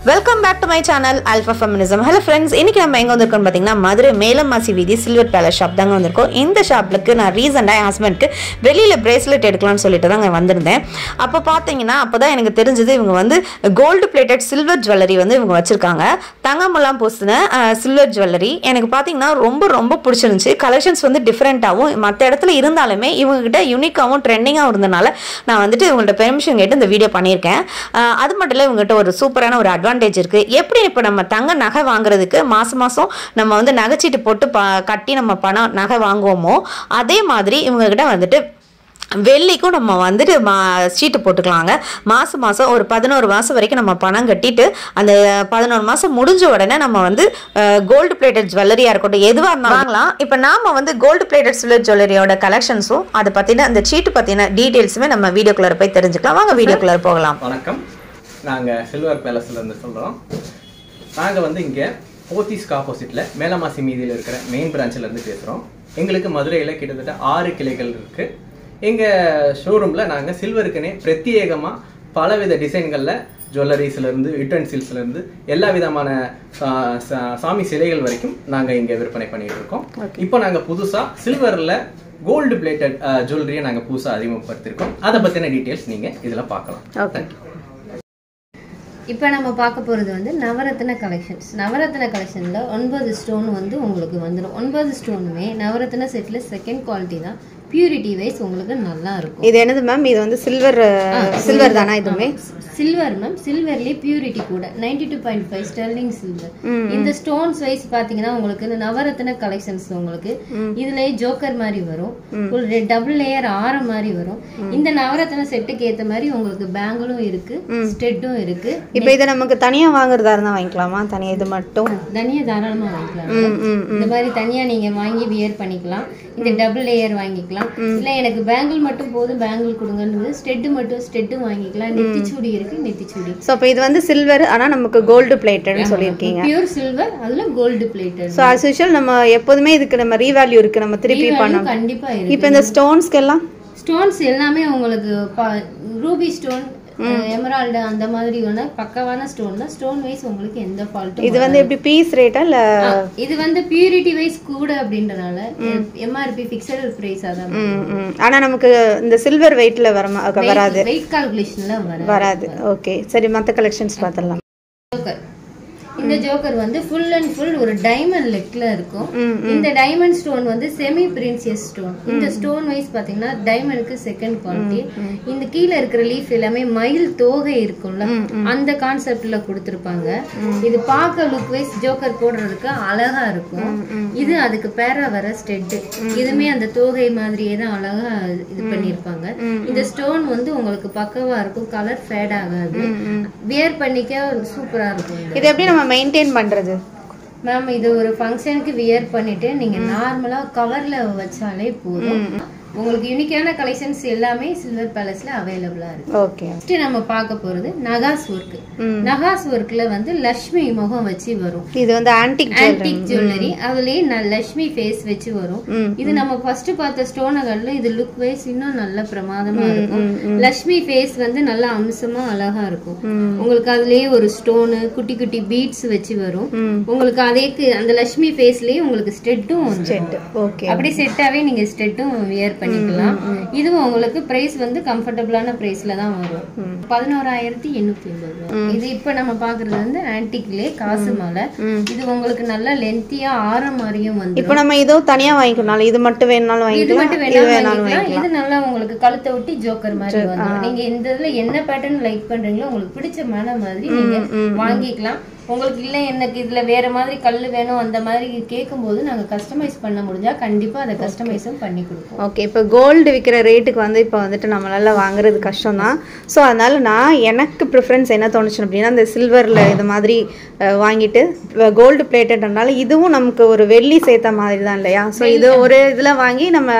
Welcome back to my channel Alpha Feminism. Hello friends, இன்னைக்கு நம்ம எங்க வந்திருக்கோம் பாத்தீங்கன்னா மதுரை மேலமாசி வீதி சில்வர் பேலஸ் ஷாப் தாங்க வந்திருக்கோம். இந்த ஷாப்லுக்கு நான் ரீசன்ட்டா என் ஹஸ்பண்டுக்கு வெளியில பிரேஸ்லெட் எடுக்கலாம்னு சொல்லிட்டு தாங்க வந்திருந்தேன். அப்ப பாத்தீங்கன்னா அப்பதான் எனக்கு தெரிஞ்சது இவங்க வந்து கோல்டு பிளேட்டட் சில்வர் ஜுவல்லரி வந்து இவங்க வச்சிருக்காங்க. தங்கமெல்லாம் பூசின சில்வர் ஜுவல்லரி எனக்கு பாத்தீங்கன்னா ரொம்ப பிடிச்சிருந்துச்சு. கலெக்ஷன்ஸ் வந்து டிஃபரெண்டாவும் மற்ற இடத்துல இருந்தாலுமே இவங்க கிட்ட யூனிக்காவும் ட்ரெண்டிங்காகவும் இருந்தனால நான் வந்துட்டு இவங்கள்ட்ட பெர்மிஷன் கேட்டு இந்த வீடியோ பண்ணியிருக்கேன். அது மட்டும் இல்லை இவங்ககிட்ட ஒரு சூப்பரான ஒரு அட்வான்டேஜ் இருக்கு. எப்படி இப்போ நம்ம தங்க நகை வாங்குறதுக்கு மாசம் நம்ம வந்து நகைச்சீட்டு போட்டு கட்டி நம்ம பணம் நகை வாங்குவோமோ அதே மாதிரி இவங்க கிட்ட வந்துட்டு வெள்ளிக்கும் நம்ம வந்துட்டு சீட்டு போட்டுக்கலாங்க. மாதம் ஒரு 11 மாதம் வரைக்கும் நம்ம பணம் கட்டிட்டு அந்த 11 மாதம் முடிஞ்ச உடனே நம்ம வந்து கோல்டு பிளேட்டட் ஜுவல்லரியாக இருக்கட்டும் எதுவாக இருந்தாலும் வாங்கலாம். இப்போ நாம் வந்து கோல்டு பிளேட்டட் சில்வர் ஜுவல்லரியோட கலெக்ஷன்ஸும் அதை பற்றின அந்த சீட்டு பற்றின டீட்டெயில்ஸுமே நம்ம வீடியோக்குள்ளே போய் தெரிஞ்சுக்கலாம். வாங்க வீடியோக்குள்ளே போகலாம். வணக்கம், நாங்கள் சில்வர் பேலஸ்லேருந்து சொல்கிறோம். நாங்கள் வந்து இங்கே போத்தீஸ்க்கு ஆப்போசிட்டில் மேலமாசி மீதியில் இருக்கிற மெயின் பிரான்ச்சிலேருந்து பேசுகிறோம். எங்களுக்கு மதுரையில் கிட்டத்தட்ட 6 கிளைகள் இருக்குது. எங்கள் ஷோரூமில் நாங்கள் சில்வருக்குன்னே பிரத்யேகமாக பலவித டிசைன்களில் ஜுவல்லரிஸ்லேருந்து யுட்டென்சில்ஸ்லேருந்து எல்லா விதமான சாமி சிலைகள் வரைக்கும் நாங்கள் இங்கே விற்பனை பண்ணிகிட்டு இருக்கோம். இப்போ நாங்கள் புதுசாக சில்வரில் கோல்டு பிளேட்டட் ஜுவல்லரியை நாங்கள் புதுசாக அறிமுகப்படுத்தியிருக்கோம். அதை பற்றின டீட்டெயில்ஸ் நீங்கள் இதில் பார்க்கலாம். தேங்க்யூ. இப்போ நம்ம பார்க்க போகிறது வந்து நவரத்ன கலெக்ஷன்ஸ். நவரத்ன கலெக்ஷனில் 9 ஸ்டோன் வந்து உங்களுக்கு வந்துடும். 9 ஸ்டோனுமே நவரத்ன செட்டில் செகண்ட் குவாலிட்டி தான். பியூரிட்டி வைஸ் உங்களுக்கு நல்லா இருக்கும். இது என்னது மேம்? இது வந்து சில்வர் தானா? இதுவுமே சில்வர் மேம். சில்வர்லேயே பியூரிட்டி கூட 92.5 ஸ்டெர்லிங் சில்வர். இந்த ஸ்டோன்ஸ் வைஸ் பார்த்தீங்கன்னா உங்களுக்கு இந்த நவரத்ன கலெக்ஷன்ஸ் உங்களுக்கு இதுலயே ஜோக்கர் மாதிரி வரும், ஒரு டபுள் லேயர் ஆரம் மாதிரி வரும். இந்த நவரத்ன செட்டுக்கு ஏற்ற மாதிரி உங்களுக்கு பேங்கிளும் இருக்கு, ஸ்டெட்டும் இருக்கு. இப்போ இதை நமக்கு தனியா வாங்குறதா இருந்தா வாங்கிக்கலாமா? தனியா இது மட்டும் தனியா தாராளமா வாங்கிக்கலாம். இந்த மாதிரி தனியா நீங்க வாங்கி வியர் பண்ணிக்கலாம். இந்த டபுள் லேயர் வாங்கிக்கலாம். இல்ல எனக்கு பேங்கிள் மட்டும் போதும் பேங்கிள் கொடுங்கன்னு ஸ்டெட் மட்டும் ஸ்டெட்டும் வாங்கிக்கலாம். நெத்திச்சூடி இருக்கு, நெத்திச்சூடி. சோ அப்ப இது வந்து சில்வர் ஆனா நமக்கு கோல்டு பிளேட்டட்னு சொல்லிருக்கீங்க. பியூர் சில்வர் அதுல gold plated. So as usual நம்ம எப்பவுமே இதுக்கு நம்ம ரீவேல்யூ இருக்கு, நம்ம திருப்பி பண்ணலாம். கண்டிப்பா இருக்கு. இப்போ இந்த ஸ்டோன்ஸ்க்கு எல்லாம் ஸ்டோன்ஸ் எல்லாமே உங்களுக்கு ரூபி ஸ்டோன், எமரால்டு அந்த மாதிரி ஒண்ணு பக்கவான ஸ்டோன் தான். ஸ்டோன் வைஸ் உங்களுக்கு எந்த ஃபால்ட்டும். இது வந்து எப்படி பீஸ் ரேட்டா இல்ல இது வந்து பியூரிட்டி வைஸ் கூட அப்படின்றனால எம்ஆர்பி ஃபிக்ஸட் பிரைஸ் அதான். ஆனா நமக்கு இந்த சில்வர் வெயிட்ல வராது, வெயிட் கால்குலேஷன்ல வராது. ஓகே சரி, மத்த கலெக்ஷன்ஸ் பார்த்தலாம். இந்த ஜோக்கர் வந்து ஃபுல் அண்ட் ஃபுல் ஒரு டைமண்ட் லெக்ல இருக்கும். இந்த டைமண்ட் ஸ்டோன் வந்து செமி பிரின்சியஸ் ஸ்டோன். இந்த ஸ்டோன் வைஸ் பாத்தீங்கன்னா டைமண்ட்க்கு செகண்ட் குவாலிட்டி. இந்த கீழ இருக்கிற லீஃப் எல்லாமே மயில் தோகை இருக்கும்ல அந்த கான்செப்ட்ல கொடுத்திருப்பாங்க. இது பார்க்க லுக் வைஸ் ஜோக்கர் போடுறதுக்கு அழகா இருக்கும். இது அதுக்கு பேரா வர ஸ்டெட், இதுமே அந்த தோகை மாதிரியே தான் அழகா இது பண்ணிருப்பாங்க. இந்த ஸ்டோன் வந்து உங்களுக்கு பக்கவா இருக்கும், கலர் ஃபேட் ஆகாது, வியர் பண்ணிக்க சூப்பரா இருக்கும். இது எப்படி நம்ம மெயின்டைன் பண்றது மேம்? இது ஒரு ஃபங்க்ஷனுக்கு வியர் பண்ணிட்டு நீங்க நார்மலா கவர்ல வச்சாலே போதும். உங்களுக்கு யூனிக்கான கலெக்ஷன்ஸ் எல்லாமே சில்வர் பேலஸ்ல அவைலபிளா இருக்கு. ஓகே, ஃபர்ஸ்ட் நம்ம பார்க்க போறது நகாஸ் ஒர்க். நகாஸ் ஒர்க்ல வந்து லட்சுமி முகம் வச்சு வரும். இது வந்து ஆன்டிக் ஜுவல்லரி, அதுலயே லட்சுமி ஃபேஸ் வச்சு வரும். இது நம்ம ஃபர்ஸ்ட் பார்த்த ஸ்டோனகள்ல இது லுக் வைஸ் இன்னும் நல்ல பிரமாதமா இருக்கும். லட்சுமி ஃபேஸ் வந்து நல்ல அம்சமா அழகா இருக்கும். உங்களுக்கு அதுலயே ஒரு ஸ்டோனு குட்டி குட்டி பீட்ஸ் வச்சு வரும். உங்களுக்கு அதேக்கு அந்த லட்சுமி ஃபேஸ்லயே உங்களுக்கு ஸ்டெட்டும் அப்படி செட்டாவே நீங்க ஸ்டெட்டும் வியர் பண்ணிக்கலாம். இதுவும் உங்களுக்கு பிரைஸ் வந்து கம்ஃபர்டபிளான பிரைஸ்ல தான் வரும். 11,850. இது இப்ப நம்ம பாக்குறது வந்து ஆன்டிக்லயே காசு மாலை. இது உங்களுக்கு நல்ல லென்த்தியா ஆரம் மாதிரியும் வந்து. இப்போ நம்ம இதோ தனியா வாங்கிக்கணும், இது மட்டும் வேணாலும் வாங்கிக்கலாம். இது நல்லா உங்களுக்கு கழுத்தை ஒட்டி ஜோக்கர் மாதிரி வந்து நீங்க இந்த இதுல என்ன பேட்டர்ன் லைக் பண்றீங்களோ உங்களுக்கு பிடிச்ச மாதிரி நீங்க வாங்கிக்கலாம். உங்களுக்கு இல்லை எனக்கு இதுல வேற மாதிரி கல்லு வேணும் அந்த மாதிரி கேட்கும்போது நாங்க கஸ்டமைஸ் பண்ண முடிஞ்சா கண்டிப்பா அதை கஸ்டமைஸும் பண்ணி கொடுப்போம். ஓகே, இப்போ கோல்டு விற்கிற ரேட்டுக்கு வந்து இப்போ வந்துட்டு நம்மளால வாங்குறது கஷ்டம் தான். ஸோ அதனால நான் எனக்கு ப்ரிஃபரன்ஸ் என்ன தோணுச்சு அப்படின்னா இந்த சில்வரில் இது மாதிரி வாங்கிட்டு கோல்டு பிளேட்டட்னால இதுவும் நமக்கு ஒரு வெள்ளி சேர்த்த மாதிரி தான் இல்லையா? ஸோ இது ஒரு இதில் வாங்கி நம்ம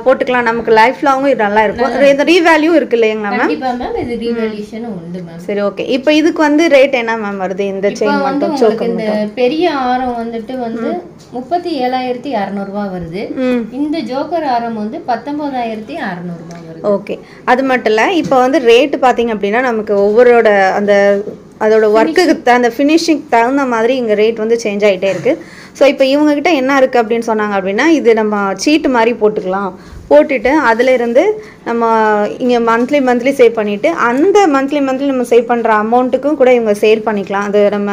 போட்டுக்கலாம், நமக்கு லைஃப் லாங்கும் இது நல்லா இருக்கும். இந்த ரீவேல்யூ இருக்கு இல்லைங்களா மேம்? கண்டிப்பா மேம், இது ரீவேல்யூஷனும் உண்டு மேம். சரி ஓகே, இப்போ இதுக்கு வந்து ரேட் என்ன மேம் வருது? இந்த செயின் மட்டும் சோக்கர் இந்த பெரிய ஆரம் வந்துட்டு வந்து 37,600 ரூபாய் வருது. இந்த ஜோக்கர் ஆரம் வந்து 19,600 ரூபாய் வருது. ஓகே, அது மட்டும் இல்லை இப்போ வந்து ரேட்டு பார்த்தீங்க அப்படின்னா நமக்கு ஒவ்வொருட அந்த அதோட ஒர்க்குக்கு அந்த ஃபினிஷிங் தகுந்த மாதிரி இங்கே ரேட் வந்து சேஞ்ச் ஆகிட்டே இருக்குது. ஸோ இப்போ இவங்ககிட்ட என்ன இருக்குது அப்படின்னு சொன்னாங்க அப்படின்னா, இது நம்ம சீட்டு மாதிரி போட்டுக்கலாம், போட்டுட்டு அதிலிருந்து நம்ம இங்கே மந்த்லி சேவ் பண்ணிவிட்டு அந்த மந்த்லி நம்ம சேவ் பண்ணுற அமௌண்ட்டுக்கும் கூட இவங்க சேல் பண்ணிக்கலாம், அது நம்ம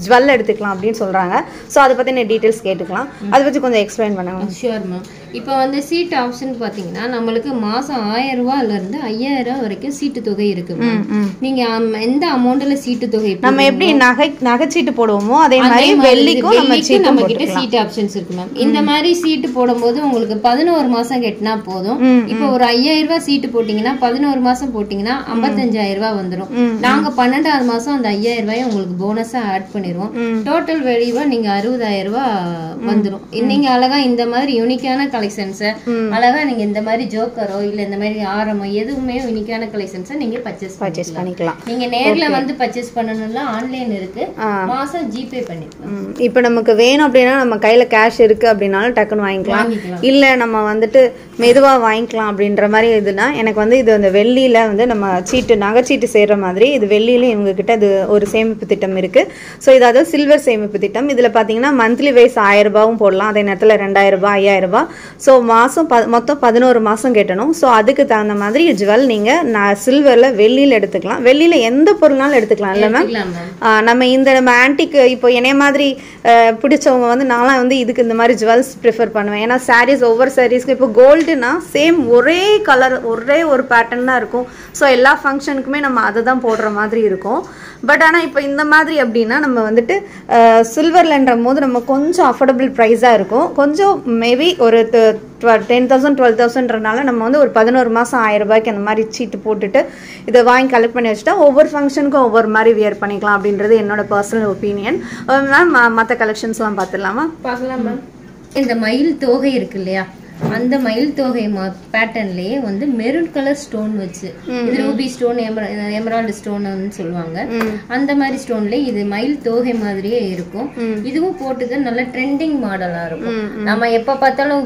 ஜுவல் எடுத்துக்கலாம் அப்படின்னு சொல்கிறாங்க. ஸோ அதை பற்றி நான் டீட்டெயில்ஸ் கேட்டுக்கலாம், அதை பற்றி கொஞ்சம் எக்ஸ்பிளைன் பண்ணுங்க. Sure ma'am. இப்போ வந்து சீட் ஆப்ஷன் பார்த்தீங்கன்னா நம்மளுக்கு மாதம் 1000 ரூபாயிலிருந்து 5000 ரூபா வரைக்கும் சீட்டு தொகை இருக்கு. நீங்கள் எந்த அமௌண்ட்டில் சீட்டு தொகை நம்ம எப்படி நகைச்சீட்டு போடுவோமோ அதே மாதிரி வெள்ளிக்கும் நம்ம கிட்ட சீட் ஆப்ஷன்ஸ் இருக்கு மேம். இந்த மாதிரி சீட்டு போடும்போது உங்களுக்கு 11 மாசம் கட்டினா போதும். இப்போ ஒரு 5000 ரூபாய் சீட்டு போட்டீங்கன்னா 11 மாசம் போட்டீங்கன்னா 55000 ரூபாய் வந்துடும். நாங்க 12வது மாசம் அந்த 5000 ரூபாயை உங்களுக்கு போனஸா ஆட் பண்ணிடுவோம். டோட்டல் வெளிவா நீங்க 60000 ரூபாய் வந்துடும். நீங்க அழகா இந்த மாதிரி யூனிக்கான கலெக்ஷன்ஸை அழகா நீங்க இந்த மாதிரி ஜோக்கரோ இல்ல இந்த மாதிரி ஆரமோ எதுவுமே யூனிக்கான கலெக்ஷன்ஸை நீங்க பர்ச்சேஸ் பண்ணிக்கலாம். நீங்க நேர்ல வந்து பர்ச்சேஸ் பண்ணணும்னா ஆன்லைன் இருக்கு, மாசம் ஜிபே பண்ணிக்கலாம். இப்போ நமக்கு வேணும் அப்படின்னா நம்ம கையில கேஷ் இருக்கு அப்படின்னாலும் டக்குன்னு வாங்கிக்கலாம், இல்ல நம்ம வந்துட்டு மெதுவா வாங்கிக்கலாம் அப்படின்ற மாதிரி இதுனா எனக்கு வந்து இது அந்த வெள்ளியில வந்து நம்ம நகைச்சீட்டு சேர்ற மாதிரி இது வெள்ளியில இவங்க கிட்ட அது ஒரு சேமிப்பு திட்டம் இருக்கு. ஸோ இது அதாவது சில்வர் சேமிப்பு திட்டம். இதுல பாத்தீங்கன்னா மந்த்லி வைஸ் 1000 ரூபாயும் போடலாம், அதே நேரத்தில் 2000 ரூபாய் 5000 ரூபாய். ஸோ மாசம் மொத்தம் 11 மாசம் கட்டணும். ஸோ அதுக்கு தகுந்த மாதிரி ஜுவல் நீங்க சில்வர்ல வெள்ளியில எடுத்துக்கலாம், வெள்ளியில எந்த பொருள்னாலும் எடுத்துக்கலாம் இல்ல மேம். நம்ம ஆன்டிக் இப்போ என்னைய மாதிரி பிடிச்சவங்க வந்து நான்லாம் வந்து இதுக்கு இந்த மாதிரி ஜுவல்ஸ் ப்ரிஃபர் பண்ணுவேன். ஏன்னா சாரீஸ் ஒவ்வொரு சாரீஸ்க்கு இப்போ கோல்டுனா சேம் ஒரே கலர் ஒரே ஒரு பேட்டர்ன் தான் இருக்கும். ஸோ எல்லா ஃபங்க்ஷனுக்குமே நம்ம அதை தான் போடுற மாதிரி இருக்கும். பட் ஆனால் இப்போ இந்த மாதிரி அப்படின்னா நம்ம வந்துட்டு சில்வர்லன்ற போது நம்ம கொஞ்சம் அஃபோர்டபுள் ப்ரைஸாக இருக்கும். கொஞ்சம் மேபி ஒரு 10,000 12,000ன்றனால நம்ம வந்து ஒரு 11 மாதம் 1000 ரூபாய்க்கு அந்த மாதிரி சீட்டு போட்டுட்டு இதை வாங்கி கலெக்ட் பண்ணி வச்சுட்டா ஒவ்வொரு ஃபங்க்ஷனுக்கும் ஒவ்வொரு மாதிரி வியர் பண்ணிக்கலாம் அப்படின்றது என்னோட பர்சனல் ஒப்பீனியன். மேம் மற்ற கலெக்ஷன்ஸ்லாம் பார்த்துடலாமா? பார்க்கலாம் மேம். இந்த மயில் தோகை இருக்கு இல்லையா, அந்த மயில் தோகை பேட்டர்ன்லயே வந்து மெரூன் கலர் ஸ்டோன் வச்சு, இது ரூபி ஸ்டோன் எமரால்டு ஸ்டோன் சொல்லுவாங்க, அந்த மாதிரி ஸ்டோன்ல இது மயில் தோகை மாதிரியே இருக்கும். இதுவும் போட்டுக்க நல்ல ட்ரெண்டிங் மாடலா இருக்கும். நம்ம எப்ப பார்த்தாலும்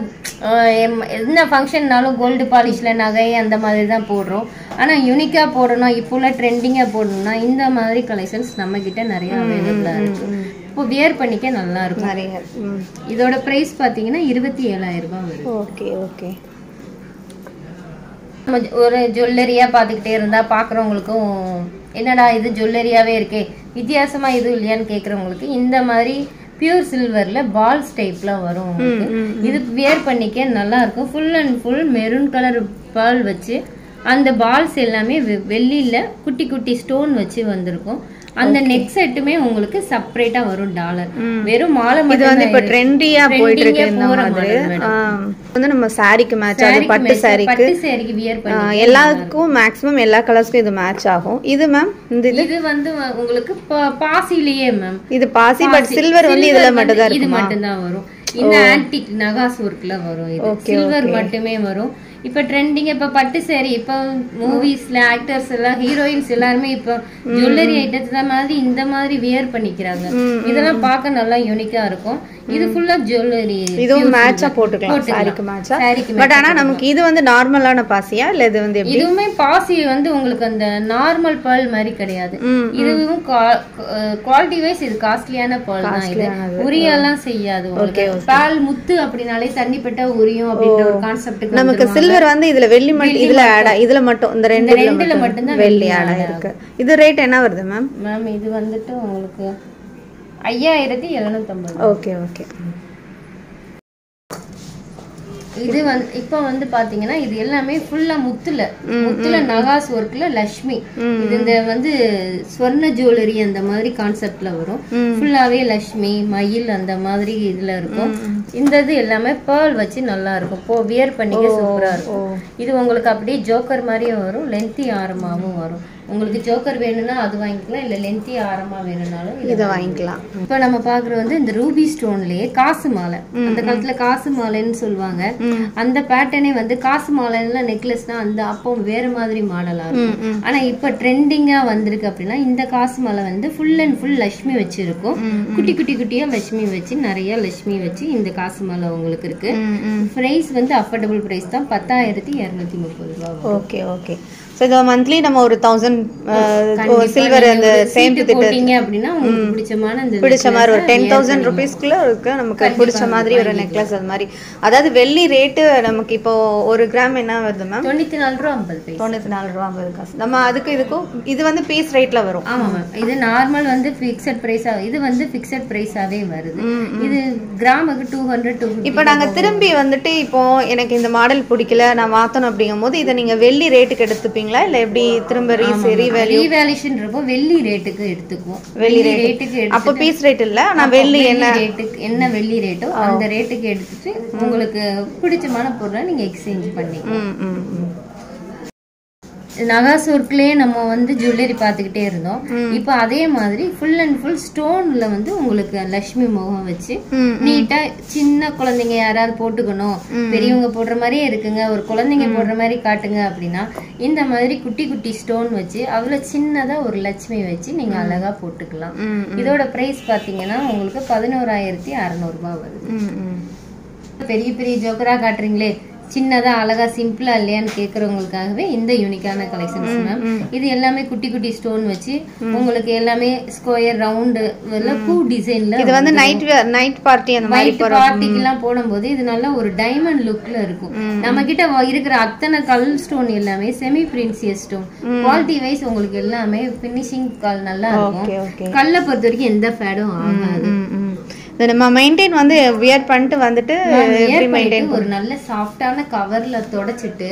என்ன ஃபங்க்ஷன்னாலும் கோல்டு பாலிஷ்ல நகை அந்த மாதிரி தான் போடுறோம். ஆனா யூனிக்கா போடணும், இப்போ உள்ள ட்ரெண்டிங்கா போடணும்னா இந்த மாதிரி கலெக்ஷன்ஸ் நம்ம கிட்ட நிறைய அவைலபிளா இருக்கு. இப்போ வியர் பண்ணிக்க நல்லா இருக்கும் நிறைய. இதோட பிரைஸ் பாத்தீங்கன்னா 27,000 ரூபாய் வரும். Okay okay. ஒரு ஜுவல்லரியா பாத்துக்கிட்டே இருந்தா பாக்குறவங்களுக்கும் என்னடா இது ஜுவல்லரியாவே இருக்கே, வித்தியாசமா இது இல்லையான்னு கேக்குறவங்களுக்கு இந்த மாதிரி பியூர் சில்வர்ல பால்ஸ் டைப்ல வரும். இது வியர் பண்ணிக்க நல்லா இருக்கும். Full and full maroon colour ball வச்சு அந்த பால்ஸ் எல்லாமே வெள்ளியில குட்டி குட்டி ஸ்டோன் வச்சு வந்திருக்கும். அந்த நெக் செட்டுமே உங்களுக்கு செப்பரேட்டா வரும் டாலர். வெறும் மாலை மட்டும் வந்து இப்ப ட்ரெண்டியா போயிட்டு இருக்கு. இந்த மாதிரி வந்து நம்ம சாரிக்கு மேட்ச் ஆகும், பட்டு சாரிக்கு வியர் பண்ணி எல்லாத்துக்கும் மேக்ஸிமம் எல்லா கலர்ஸ்க்கும் இது மேட்ச் ஆகும். இது மேம் இது வந்து உங்களுக்கு பாசிலேயே மேம், இது பாசி பட் சில்வர் வந்து இதுல மட்டும் தான், இது மட்டும் தான் வரும். இந்த ஆன்டிக் நகாஸ் ஒர்க்ல வரும், இது சில்வர் மட்டுமே வரும். இப்ப ட்ரெண்டிங் இப்ப பட்டு சாரி, இப்ப மூவிஸ்ல ஆக்டர்ஸ் எல்லாம் ஹீரோயின்ஸ் எல்லாருமே இப்ப ஜுவல்லரி ஐட்டத்தை மாதிரி இந்த மாதிரி வியர் பண்ணிக்கிறாங்க. இதெல்லாம் பார்க்க நல்லா யூனிக்கா இருக்கும். இது ஃபுல்லா ஜுவல்லரி, இதுவும் மேட்சா போட்டுக்கலாம் சாரிக்கு மேட்சா. பட் ஆனா நமக்கு இது வந்து நார்மலான பாசியா இல்ல இது வந்து எப்படி? இதுவுமே பாசி வந்து உங்களுக்கு அந்த நார்மல் pearl மாதிரி கிடையாது. இதுவும் குவாலிட்டி வைஸ் இது காஸ்ட்லியான pearl தான். இது உரியெல்லாம் செய்யாது. உங்களுக்கு பால் முத்து அப்படினாலே தண்ணிப்பட்ட உரியும் அப்படின்ற ஒரு கான்செப்ட். நமக்கு சில்வர் வந்து இதுல வெள்ளி மட்டும் இதுல ஆட், இதுல மட்டும் இந்த ரெண்டுல மட்டும் தான் வெள்ளி ஆட் இருக்கு. இது ரேட் என்ன வருது மேம்? மேம் இது வந்துட்டு உங்களுக்கு 5750. Okay okay. இது வந்து இப்ப வந்து பாத்தீங்கன்னா இது எல்லாமே ஃபுல்லா முத்துல நகாஸ் ஒர்க்ல லட்சுமி. இது இந்த வந்து ஸ்வர்ண ஜுவல்லரி அந்த மாதிரி கான்செப்ட்ல வரும். ஃபுல்லாவே லட்சுமி மயில் அந்த மாதிரி இதுல இருக்கும். இந்த இது எல்லாமே பேர்ல் வச்சு நல்லா இருக்கும். வியர் பண்ணிக்க சூப்பரா இருக்கும். இது உங்களுக்கு அப்படியே ஜோக்கர் மாதிரியும் வரும், லென்த்தி ஆரமாவும் வரும். உங்களுக்கு ஜோக்கர் வேணும்னா அது வாங்கிக்கலாம், இல்ல லென்த்தி ஆரமா வேணும்னாலும் இதை வாங்கிக்கலாம். இப்ப நம்ம பாக்குறது வந்து இந்த ரூபி ஸ்டோன்லயே காசு மாலை. அந்த காலத்துல காசு மாலைன்னு சொல்லுவாங்க. அந்த பேட்டர்னே வந்து காசு மாலைல நெக்லஸ்னா அந்த அப்போ வேற மாதிரி மாடலா இருக்கும். ஆனா இப்ப ட்ரெண்டிங்கா வந்திருக்கு அப்படின்னா இந்த காசு மாலை வந்து ஃபுல் அண்ட் ஃபுல் லட்சுமி வச்சிருக்கும். குட்டி குட்டி குட்டியா லட்சுமி வச்சு நிறைய லட்சுமி வச்சு இந்த காசு மாலை உங்களுக்கு இருக்கு. பிரைஸ் வந்து அஃபோர்டபுள் பிரைஸ் தான், 10,230 ரூபாய். Okay okay. ஸோ ஸோ இதை மந்த்லி நம்ம ஒரு 1000 சில்வர் அந்த சேமிப்பு திட்டம் அப்படின்னா உங்களுக்கு பிடிச்ச மாதிரி ஒரு 10,000 rupeesக்குள்ள இருக்கு நமக்கு பிடிச்ச மாதிரி ஒரு நெக்லஸ். அது மாதிரி அதாவது வெள்ளி ரேட்டு நமக்கு இப்போ 1 கிராம் என்ன வருது மேம்? 94 ரூபா 50 பைசா. 94 ரூபா 50 காசு. நம்ம அதுக்கு இதுக்கும் இது வந்து பீஸ் ரேட்ல வரும். ஆமா மேம், இது நார்மல் வந்து ஃபிக்ஸட் பிரைஸா, இது வந்து ஃபிக்ஸட் பிரைஸாவே வருது. இது கிராமுக்கு 200 250. இப்போ நாங்க திரும்பி வந்துட்டு இப்போ எனக்கு இந்த மாடல் பிடிக்கல நான் மாத்தணும் அப்படிங்கும்போது இதை நீங்க வெள்ளி ரேட்டுக்கு எடுத்துப்பீங்களா இல்ல எப்படி திரும்ப ரீவேல்யூஷன் இருக்கும்? வெள்ளி ரேட்டுக்கு எடுத்துக்குவோம். வெள்ளி ரேட்டுக்கு அப்ப பீஸ் ரேட் இல்ல, நான் வெள்ளி என்ன வெள்ளி ரேட்டோ அந்த ரேட்டுக்கு எடுத்துட்டு உங்களுக்கு பிடிச்சமான பொருளை நீங்க எக்ஸ்சேஞ்ச் பண்ணிக்கலாம். நகாஸ் ஒர்க்லயே நம்ம வந்து ஜுவல்லரி பார்த்துக்கிட்டே இருந்தோம். இப்போ அதே மாதிரி ஃபுல் அண்ட் ஃபுல் ஸ்டோன்ல வந்து உங்களுக்கு லட்சுமி முகம் வச்சு நீட்டா சின்ன குழந்தைங்க யாராவது போட்டுக்கணும், பெரியவங்க போடுற மாதிரியே இருக்குங்க, ஒரு குழந்தைங்க போடுற மாதிரி காட்டுங்க அப்படின்னா இந்த மாதிரி குட்டி குட்டி ஸ்டோன் வச்சு அவ்வளவு சின்னதா ஒரு லட்சுமி வச்சு நீங்க அழகா போட்டுக்கலாம். இதோட பிரைஸ் பாத்தீங்கன்னா உங்களுக்கு 11,600 ரூபாய் வருது. பெரிய பெரிய ஜோக்கரா காட்டுறீங்களே, சின்னதா அழகா சிம்பிளா இல்லையான்னு கேக்குறவங்களுக்காகவே இந்த யூனிக்கான கலெக்ஷன்ஸ் மேம். இது எல்லாமே குட்டி குட்டி ஸ்டோன் வச்சு உங்களுக்கு எல்லாமே ஸ்கொயர் ரவுண்டு பூ டிசைன்ல. இது வந்து நைட் பார்ட்டி அந்த மாதிரி பார்ட்டிக்கு எல்லாம் போடும்போது இது நல்ல ஒரு டைமண்ட் லுக்ல இருக்கும். நம்ம கிட்ட இருக்கிற அத்தனை கல் ஸ்டோன் எல்லாமே செமி பிரின்சியஸ் ஸ்டோன். குவாலிட்டி வைஸ் உங்களுக்கு எல்லாமே பினிஷிங் கல் நல்லா இருக்கும். கல்ல பொறுத்த வரைக்கும் எந்த ஃபேடும் ஆகாது. நம்ம மெயின்டைன் வந்து வியர் பண்ணிட்டு வந்துட்டு ஒரு நல்ல சாஃப்டான கவர்ல தொடச்சிட்டு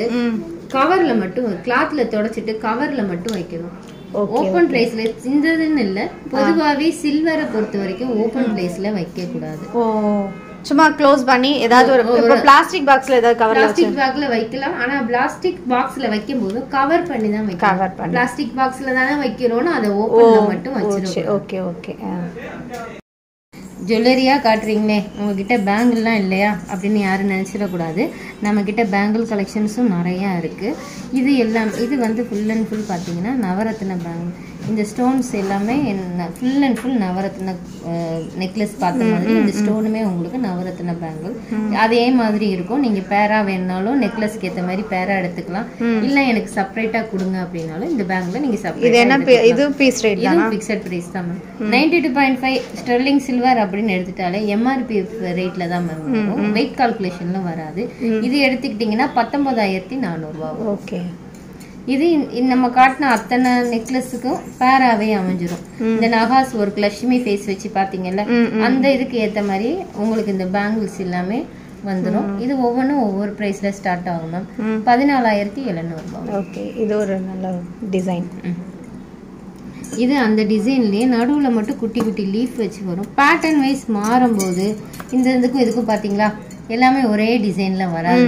கவர்ல மட்டும் கிளாத்ல தொடச்சிட்டு கவர்ல மட்டும் வைக்கணும். ஓபன் பிளேஸ்ல சிந்ததுன்னு இல்ல, பொதுவாவே சில்வரை பொறுத்த வரைக்கும் ஓபன் பிளேஸ்ல வைக்க கூடாது. சும்மா க்ளோஸ் பண்ணி ஏதாவது ஒரு பிளாஸ்டிக் பாக்ஸ்ல ஏதாவது கவர் பிளாஸ்டிக் பாக்ஸ்ல வைக்கலாம். ஆனா பிளாஸ்டிக் பாக்ஸ்ல வைக்கும்போது கவர் பண்ணி தான் வைக்கணும். பிளாஸ்டிக் பாக்ஸ்ல தானே வைக்கிறோம்னு அதை ஓபன்ல மட்டும் வச்சிருக்கோம். Okay okay. ஜுவல்லரியா காட்டுறீங்களே, உங்ககிட்ட பேங்கிள்லாம் இல்லையா அப்படின்னு யாரும் நினச்சிடக்கூடாது. நம்மக்கிட்ட பேங்கிள் கலெக்ஷன்ஸும் நிறையா இருக்குது. இது எல்லாம் இது வந்து ஃபுல் அண்ட் ஃபுல் பார்த்தீங்கன்னா நவரத்ன பேங்கிள். இந்த ஸ்டோன்ஸ் எல்லாமே full and full navratna necklace பார்த்த மாதிரி இந்த ஸ்டோனுமே உங்களுக்கு நவரத்ன பேங்கிள் அதே மாதிரி இருக்கும். நீங்கள் பேரா வேணுனாலும் நெக்லஸ்க்கு ஏற்ற மாதிரி பேரா எடுத்துக்கலாம். இல்லை எனக்கு செப்பரேட்டாக கொடுங்க அப்படின்னாலும் இந்த பேங்கில் நீங்கள் செப்பரேட். இது பீஸ் ரேட் இதுவும் ஃபிக்ஸட் ப்ரைஸ் தான் மேம். 92.5 ஸ்டெர்லிங் சில்வர் அப்படின்னு எடுத்துட்டாலே எம்ஆர்பி ரேட்ல தான் மேம் வரும். வெயிட் கால்குலேஷன்ல வராது. இது எடுத்துக்கிட்டீங்கன்னா 19,400 ரூபா. ஓகே. இது நம்ம காட்டின அத்தனை நெக்லஸுக்கும் பேராவே அமைஞ்சிரும். இந்த நகாஸ் ஒர்க் லட்சுமி ஃபேஸ் வச்சு பாத்தீங்கல்ல, அந்த இதுக்கு ஏத்த மாதிரி உங்களுக்கு இந்த பேங்கிள்ஸ் எல்லாமே வந்துடும். இது ஒவ்வொன்றும் ஒவ்வொரு பிரைஸ்ல ஸ்டார்ட் ஆகும் மேம். 14,700 ரூபாய். ஓகே. இது ஒரு நல்ல டிசைன். இது அந்த டிசைன்லயே நடுவில் மட்டும் குட்டி குட்டி லீஃப் வச்சு வரும். பேட்டர்ன் வைஸ் மாறும்போது இந்த இதுக்கும் இதுக்கும் பாத்தீங்களா எல்லாமே ஒரே டிசைன்ல வராது.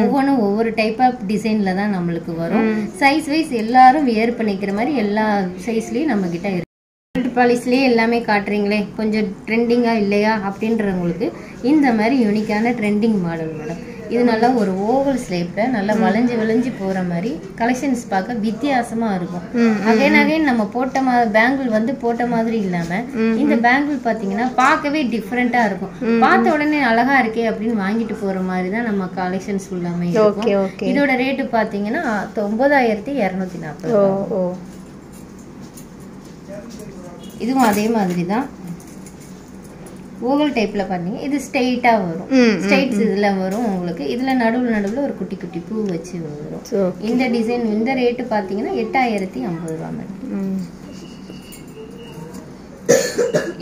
ஒவ்வொன்றும் ஒவ்வொரு டைப் ஆஃப் டிசைன்ல தான் நம்மளுக்கு வரும். சைஸ் வைஸ் எல்லாரும் வியர் பண்ணிக்கிற மாதிரி எல்லா சைஸ்லயும் நம்ம கிட்ட இருக்கு. பாலிஸ்லயே எல்லாமே காட்டுறீங்களே, கொஞ்சம் ட்ரெண்டிங்கா இல்லையா அப்படின்றவங்களுக்கு இந்த மாதிரி யூனிக்கான ட்ரெண்டிங் மாடல் மேடம். இது நல்லா ஒரு ஓவல் ஸ்லேப்ல நல்லா வளைஞ்சு வளைஞ்சு போற மாதிரி கலெக்ஷன்ஸ் பார்க்க வித்தியாசமா இருக்கும். அகைன் நம்ம போட்ட பேங்கிள் வந்து போட்ட மாதிரி இல்லாம இந்த பேங்கிள் பாத்தீங்கன்னா பார்க்கவே டிஃப்ரெண்டா இருக்கும். பார்த்த உடனே அழகா இருக்கே அப்படின்னு வாங்கிட்டு போற மாதிரி தான் நம்ம கலெக்ஷன்ஸ் எல்லாமே இருக்கும். இதோட ரேட்டு பாத்தீங்கன்னா 9,240. இதுவும் அதே மாதிரி தான் ஓவல் டைப்ல பாத்தீங்க. இது ஸ்ட்ரெயிட்டா வரும். ஸ்ட்ரெயிட்ஸ் இதுல வரும் உங்களுக்கு. இதுல நடுவுல ஒரு குட்டி குட்டி பூ வச்சு வரும். இந்த டிசைன் இந்த ரேட்டு பாத்தீங்கன்னா 8,050 ரூபாய் மேடம்.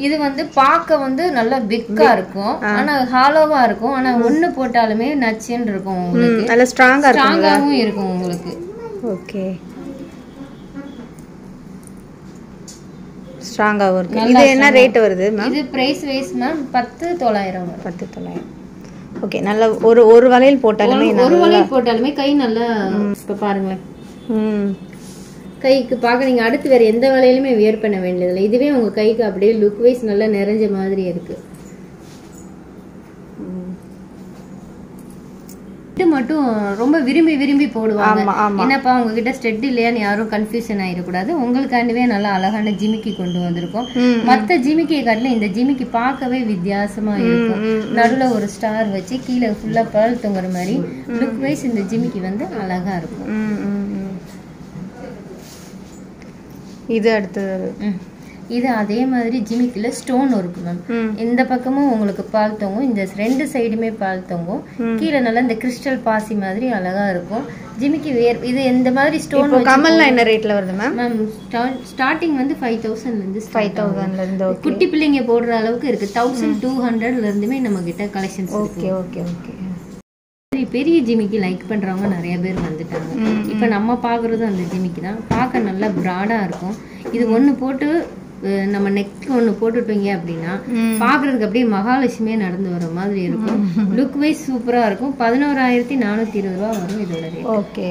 இது வந்து பார்க்க வந்து நல்லா பிக்கா இருக்கும், ஆனா ஹாலோவா இருக்கும். ஆனா ஒண்ணு போட்டாலுமே நச்சுன்னு இருக்கும் உங்களுக்கு. நல்ல ஸ்ட்ராங்காவும் இருக்கும் உங்களுக்கு. ஓகே. ஸ்ட்ராங்காவும் இருக்கு. இது என்ன ரேட் வருது மேம்? இது பிரைஸ் வைஸ் மேம் 10,900. 10,900. ஓகே. நல்ல ஒரு வளையல் போட்டாலுமே கை நல்லா இப்ப பாருங்களேன். கைக்கு பார்க்க நீங்க அடுத்து வேற எந்த வளையலுமே வியர் பண்ண வேண்டியதில்லை. இதுவே உங்க கைக்கு அப்படியே லுக் வைஸ் நல்லா நிறைஞ்ச மாதிரி இருக்கு. மட்டும் ரொம்ப விரும்பி விரும்பி போடுவாங்க. என்னப்பா உங்ககிட்ட ஸ்டெட் இல்லையான்னு யாரும் கன்ஃபியூஷன் ஆயிடக்கூடாது. உங்களுக்காண்டிவே நல்லா அழகான ஜிமிக்கி கொண்டு வந்திருக்கோம். மத்த ஜிமிக்கியை காட்டில இந்த ஜிமிக்கி பார்க்கவே வித்தியாசமா இருக்கும். நடுவுல ஒரு ஸ்டார் வச்சு கீழே ஃபுல்லா பேர்ல் தொங்குற மாதிரி லுக் வைஸ் இந்த ஜிமிக்கி வந்து அழகா இருக்கும். இது அடுத்தது. இது அதே மாதிரி ஜிமிக்கில் ஸ்டோன் இருக்கு மேம். இந்த பக்கமும் உங்களுக்கு பால் தொங்கும், இந்த 2 சைடுமே பால் தொங்கும். கீழே நல்லா இந்த கிறிஸ்டல் பாசி மாதிரி அழகா இருக்கும். ஜிமிக்கி இது இந்த மாதிரி ஸ்டோன். கமல்லாம் என்ன ரேட்ல வருது மேம்? மேம் ஸ்டார்டிங் வந்து 5000ல இருந்து 5000ல இருந்து. குட்டி பிள்ளைங்க போடுற அளவுக்கு இருக்கு. 1200ல இருந்துமே நம்ம கிட்ட கலெக்ஷன்ஸ் இருக்கு. Okay okay okay. பெரிய ஜிமிக்கி லைக் பண்றவங்க நிறைய பேர் வந்துட்டாங்க. இப்ப நம்ம பாக்குறதும் அந்த ஜிமிக்கி தான். பார்க்க நல்லா பிராடா இருக்கும். இது ஒண்ணு போட்டு நம்ம நெக் ஒன்று போட்டுட்டீங்க அப்படின்னா பாக்குறதுக்கு அப்படியே மகாலட்சுமியே நடந்து வர மாதிரி இருக்கும். லுக் வைஸ் சூப்பரா இருக்கும். 11420 ரூபா வரும் இதோட ரேட். ஓகே.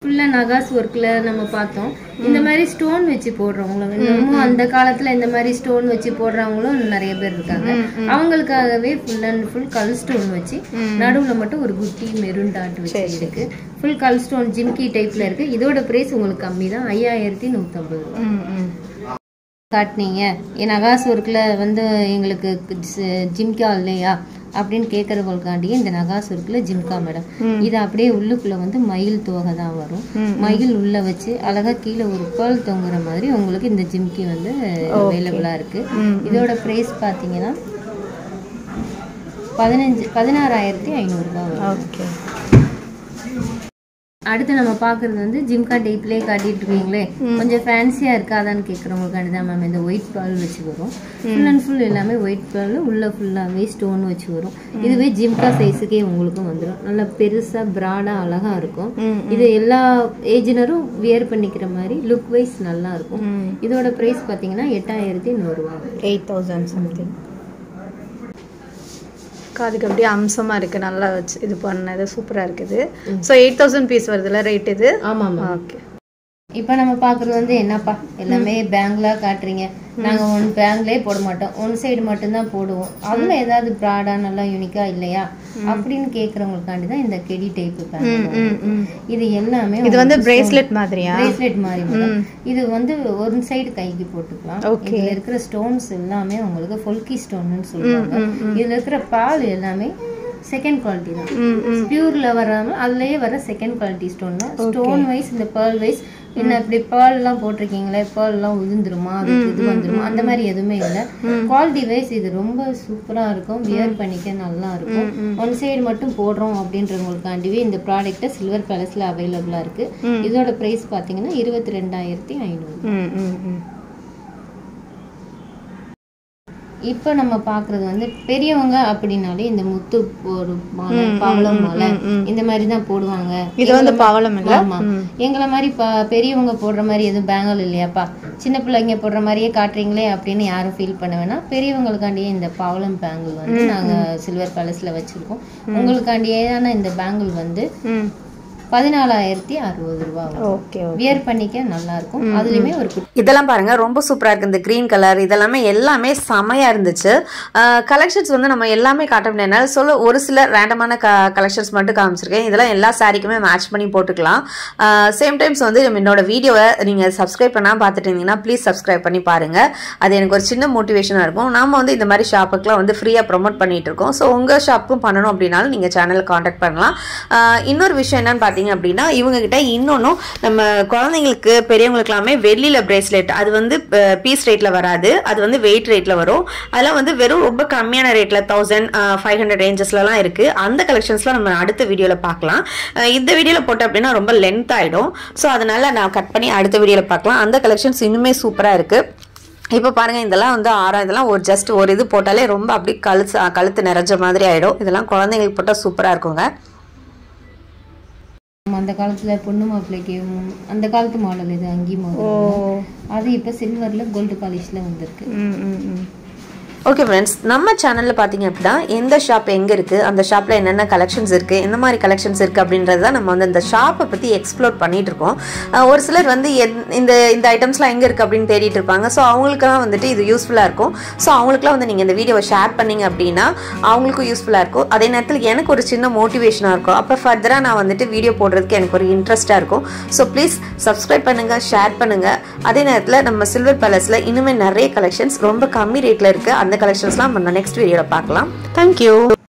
ஃபுல்லா நகாஸ் ஒர்க்ல நம்ம பார்த்தோம். இந்த மாதிரி ஸ்டோன் வச்சு போடுறவங்களும் இன்னமும் அந்த காலத்துல இந்த மாதிரி ஸ்டோன் வச்சு போடுறவங்களும் நிறைய பேர் இருக்காங்க. அவங்களுக்காகவே ஃபுல் அண்ட் ஃபுல் கல் ஸ்டோன் வச்சு நடுவுல மட்டும் ஒரு குட்டி மெரூன் டாட் வச்சு இருக்கு. ஃபுல் கல் ஸ்டோன் ஜிம்கி டைப்ல இருக்கு. இதோட பிரைஸ் உங்களுக்கு கம்மி தான், 5150 ரூபா. காட்டினீங்க என் நகாஸ் ஒர்க்கில் வந்து எங்களுக்கு ஜிம்கா இல்லையா அப்படின்னு கேட்கறவங்களுக்காண்டி இந்த நகாஸ் ஒர்க்கில் ஜிம்கா மேடம். இது அப்படியே உள்ளுக்குள்ள வந்து மயில் தோகை தான் வரும். மயில் உள்ள வச்சு அழகா கீழே ஒரு பேர்ல் தொங்குற மாதிரி உங்களுக்கு இந்த ஜிம்கி வந்து அவைலபிளா இருக்கு. இதோட பிரைஸ் பார்த்தீங்கன்னா 16500 ரூபா வரும். ஓகே. அடுத்து நம்ம பாக்குறது வந்து ஜிம்கா டைப்லயே காட்டிட்டு இருக்கீங்களே, கொஞ்சம் ஃபேன்சியா இருக்காதான்னு கேட்கறவங்களுக்காண்டி தான் மேம் இந்த ஒயிட் பால் வச்சு வரும். ஃபுல் அண்ட் ஃபுல் எல்லாமே ஒயிட் பால், உள்ள ஃபுல்லாவே ஸ்டோன் வச்சு வரும். இதுவே ஜிம்கா சைஸுக்கே உங்களுக்கும் வந்துடும். நல்லா பெருசா பிராடா அழகா இருக்கும். இது எல்லா ஏஜினரும் வியர் பண்ணிக்கிற மாதிரி லுக் வைஸ் நல்லா இருக்கும். இதோட பிரைஸ் பாத்தீங்கன்னா 8100 ரூபா. 8000 சம்திங். அதுக்கு அப்படியே அம்சமா இருக்கு, நல்லா வச்சு இது பண்ணது சூப்பரா இருக்குது. ஸோ 8000 பீஸ் வருதுல ரேட் இது? ஆமாம். ஓகே. இப்போ நம்ம பாக்குறது வந்து என்னப்பா எல்லாமே பேங்க்ல காட்டுறீங்க. நாங்க ஒன் பேங்க்லயே போட மாட்டோம், ஒன் சைடு மட்டும்தான் போடுவோம். அதுல ஏதாவது ப்ராடா நல்லா யூனிக்கா இல்லையா அப்படின்னு கேக்குறவங்களுக்காண்டி தான் இந்த கெடி டைப் பேங்க். இது எல்லாமே இது வந்து பிரேஸ்லெட் மாதிரியா? பிரேஸ்லெட் மாதிரி. இது வந்து ஒன் சைடு கைக்கு போட்டுக்கலாம். இதுல இருக்கிற ஸ்டோன்ஸ் எல்லாமே உங்களுக்கு ஃபொல்கி ஸ்டோன்னு சொல்லுவாங்க. இதுல இருக்கிற பால் எல்லாமே செகண்ட் குவாலிட்டி தான். பியூர்ல வராம அதுலயே வர செகண்ட் குவாலிட்டி ஸ்டோன் தான். ஸ்டோன் வைஸ் இந்த பேர்ல் வைஸ் என்ன இப்படி பேர்ல் எல்லாம் போட்டிருக்கீங்களே, பேர்ல் எல்லாம் உதிர்ந்துருமா, அதுக்கு இது வந்துருமா, அந்த மாதிரி எதுவுமே இல்லை. குவாலிட்டி வைஸ் இது ரொம்ப சூப்பரா இருக்கும். வியர் பண்ணிக்க நல்லா இருக்கும். ஒன் சைடு மட்டும் போடுறோம் அப்படின்றவங்களுக்காண்டிவே இந்த ப்ராடக்ட் சில்வர் பேலஸ்ல அவைலபிளா இருக்கு. இதோட பிரைஸ் பாத்தீங்கன்னா 22500. இப்ப நம்ம பாக்குறது வந்து பெரியவங்க அப்படின்னாலே இந்த முத்து ஒரு மாலை, பவளம் மாலை இந்த மாதிரி தான் போடுவாங்க. இது வந்து பவளம் இல்ல? ஆமா. எங்களை மாதிரி பெரியவங்க போடுற மாதிரி எதுவும் பேங்கல் இல்லையாப்பா, சின்ன பிள்ளைங்க போடுற மாதிரியே காட்டுறீங்களே அப்படின்னு யாரும் ஃபீல் பண்ண வேணாம். பெரியவங்களுக்காண்டியே இந்த பவளம் பேங்கிள் வந்து நாங்க சில்வர் பேலஸ்ல வச்சிருக்கோம். உங்களுக்காண்டியே தானே இந்த பேங்கிள் வந்து 14060 ரூபா. ஓகே. வியர் பண்ணிக்க நல்லா இருக்கும். அதுலயுமே ஒரு இதெல்லாம் பாருங்க ரொம்ப சூப்பரா இருக்கு. இந்த கிரீன் கலர் இதெல்லாமே எல்லாமே செமையா இருந்துச்சு. கலெக்ஷன்ஸ் வந்து நம்ம எல்லாமே காட்ட முடியாது, சொல்ல ஒரு சில ரேண்டமான கலெக்ஷன்ஸ் மட்டும் காமிச்சிருக்கேன். இதெல்லாம் எல்லா சாரிக்குமே மேட்ச் பண்ணி போட்டுக்கலாம். சேம் டைம்ஸ் வந்து என்னோட வீடியோவை நீங்க சப்ஸ்கிரைப் பண்ணா பார்த்துட்டு இருந்தீங்கன்னா ப்ளீஸ் சப்ஸ்கிரைப் பண்ணி பாருங்க. அது எனக்கு ஒரு சின்ன மோட்டிவேஷனா இருக்கும். நாம வந்து இந்த மாதிரி ஷாப்புக்குலாம் வந்து ஃப்ரீயா ப்ரொமோட் பண்ணிட்டு இருக்கோம். ஸோ உங்க ஷாப்பும் பண்ணணும் அப்படின்னாலும் நீங்க சேனலை கான்டாக்ட் பண்ணலாம். இன்னொரு விஷயம் என்னன்னு அப்படின்னா இவங்க கிட்ட இன்னொன்னும் நம்ம குழந்தைங்களுக்கு பெரியவங்களுக்கு எல்லாமே வெள்ளியில பிரேஸ்லெட், அது வந்து பீஸ் ரேட்ல வராது, அது வந்து வெயிட் ரேட்ல வரும். அதெல்லாம் வந்து வெறும் ரொம்ப கம்மியான ரேட்ல 1500 ரேஞ்சஸ்ல எல்லாம் இருக்கு. அந்த கலெக்ஷன்ஸ்லாம் நம்ம அடுத்த வீடியோல பார்க்கலாம். இந்த வீடியோல போட்டோம் அப்படின்னா ரொம்ப லென்த் ஆயிடும். ஸோ அதனால நான் கட் பண்ணி அடுத்த வீடியோல பார்க்கலாம். அந்த கலெக்ஷன்ஸ் இன்னுமே சூப்பரா இருக்கு. இப்போ பாருங்க இதெல்லாம் வந்து இதெல்லாம் ஒரு ஜஸ்ட் ஒரு இது போட்டாலே ரொம்ப அப்படி கழுத்து நிறைஞ்ச மாதிரி ஆயிடும். இதெல்லாம் குழந்தைங்களுக்கு போட்டால் சூப்பரா இருக்குங்க. அந்த காலத்துல பொண்ணு மாப்பிள்ளைக்கு அந்த காலத்து மாடல் இது அங்கி மாடல். அது இப்ப சில்வர்ல கோல்டு பாலிஷ்ல வந்திருக்கு. ஓகே ஃப்ரெண்ட்ஸ், நம்ம சேனலில் பார்த்தீங்க அப்படின்னா எந்த ஷாப் எங்கே இருக்குது, அந்த ஷாப்பில் என்னென்ன கலெக்ஷன்ஸ் இருக்குது, எந்த மாதிரி கலெக்ஷன்ஸ் இருக்குது அப்படின்றது தான் நம்ம வந்து அந்த ஷாப்பை பற்றி எக்ஸ்ப்ளோர் பண்ணிகிட்டு இருக்கோம். ஒரு சிலர் வந்து இந்த ஐட்டம்ஸ்லாம் எங்கே இருக்குது அப்படின்னு தேடிட்டு இருப்பாங்க. ஸோ அவங்களுக்கெல்லாம் வந்துட்டு இது யூஸ்ஃபுல்லாக இருக்கும். ஸோ அவங்களுக்குலாம் வந்து நீங்கள் இந்த வீடியோவை ஷேர் பண்ணிங்க அப்படின்னா அவங்களுக்கும் யூஸ்ஃபுல்லாக இருக்கும். அதே நேரத்தில் எனக்கு ஒரு சின்ன மோட்டிவேஷனாக இருக்கும். அப்போ ஃபர்தராக நான் வந்துட்டு வீடியோ போடுறதுக்கு எனக்கு ஒரு இன்ட்ரெஸ்ட்டாக இருக்கும். ஸோ ப்ளீஸ் சப்ஸ்கிரைப் பண்ணுங்கள், ஷேர் பண்ணுங்கள். அதே நேரத்தில் நம்ம சில்வர் பேலஸில் இன்னுமே நிறைய கலெக்ஷன்ஸ் ரொம்ப கம்மி ரேட்டில் இருக்குது. அந்த கலெக்ஷன்ஸ்லாம் நம்ம நெக்ஸ்ட் வீடியோல பார்க்கலாம். தேங்க்யூ.